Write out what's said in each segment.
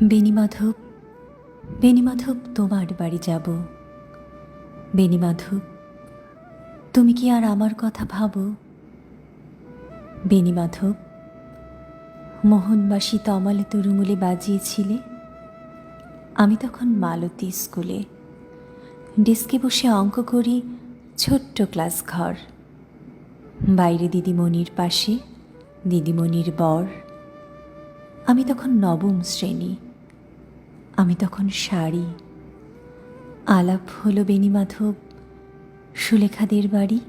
বেণীমাধব, বেণীমাধব, তোমার বাড়ি যাব। বেণীমাধব, তুমি কি আর আমার কথা ভাবো? বেণীমাধব, মোহনবাসী তমালে তরুমুলে বাজিয়েছিলে, আমি তখন মালতী স্কুলে ডেস্কে বসে অঙ্ক করি, ছোট্ট ক্লাস ঘর। বাইরে দিদিমণির পাশে দিদিমণির বর। আমি তখন নবম শ্রেণী, আমি তখন শাড়ি। আলাপ হলো বেণীমাধব, সুলেখাদের বাড়ি।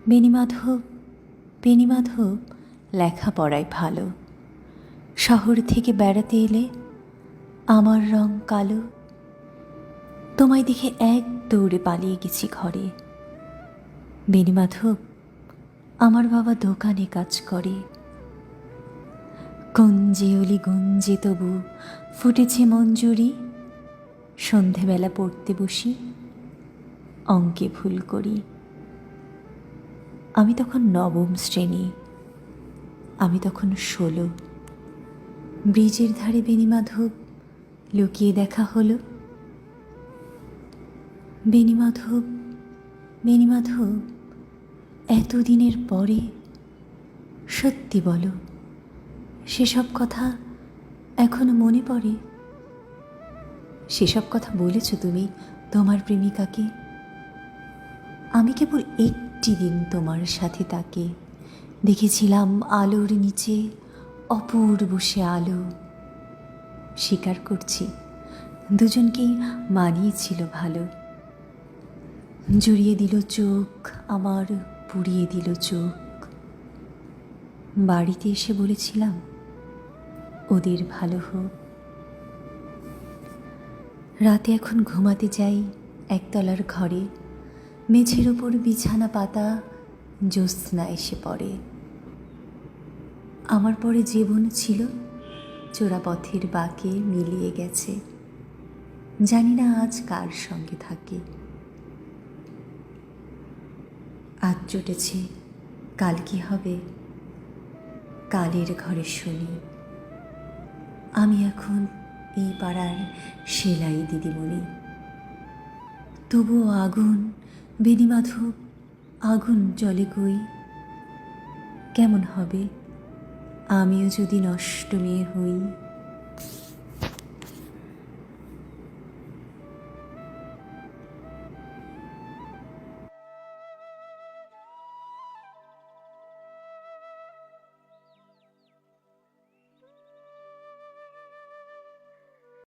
বেণীমাধব, বেণীমাধব, লেখাপড়ায় ভালো। শহর থেকে বেড়াতে এলে আমার রং কালো। তোমায় দেখে এক দৌড়ে পালিয়ে গেছি ঘরে। বেণীমাধব, আমার বাবা দোকানে কাজ করে। গঞ্জে অলি গঞ্জে তবু ফুটেছে মঞ্জুরি। সন্ধেবেলা পড়তে বসি, অঙ্কে ভুল করি। আমি তখন নবম শ্রেণী, আমি তখন 16। ব্রিজের ধারে বেণীমাধব, লুকিয়ে দেখা হলো। বেণীমাধব, বেণীমাধব, এতদিনের পরে সত্যি বলো, সেসব কথা এখনো মনে পড়ে? সেসব কথা বলেছ তুমি তোমার প্রেমিকাকে? আমি কেবল একটি দিন তোমার সাথে তাকে দেখেছিলাম আলোর নিচে, অপূর্ব সে আলো। স্বীকার করছি, দুজনকেই মানিয়েছিল ভালো। জুড়িয়ে দিল চোখ আমার, পুড়িয়ে দিল চোখ। বাড়িতে এসে বলেছিলাম ওদের ভালো হোক। রাতে এখন ঘুমাতে যাই একতলার ঘরে, মেঝের ওপর বিছানা পাতা, জ্যোৎস্না এসে পড়ে। আমার পরে জীবন ছিল চোরাপথের বাঁকে মিলিয়ে গেছে, জানি না আজ কার সঙ্গে থাকে। আজ চটেছে, কাল কি হবে? কালের ঘরে শুনি আমি এখন এই পাড়ার সেলাই দিদিমণি। তবুও আগুন, বেণীমাধব, আগুন জ্বলে কই। কেমন হবে আমিও যদি নষ্ট মেয়ে হই?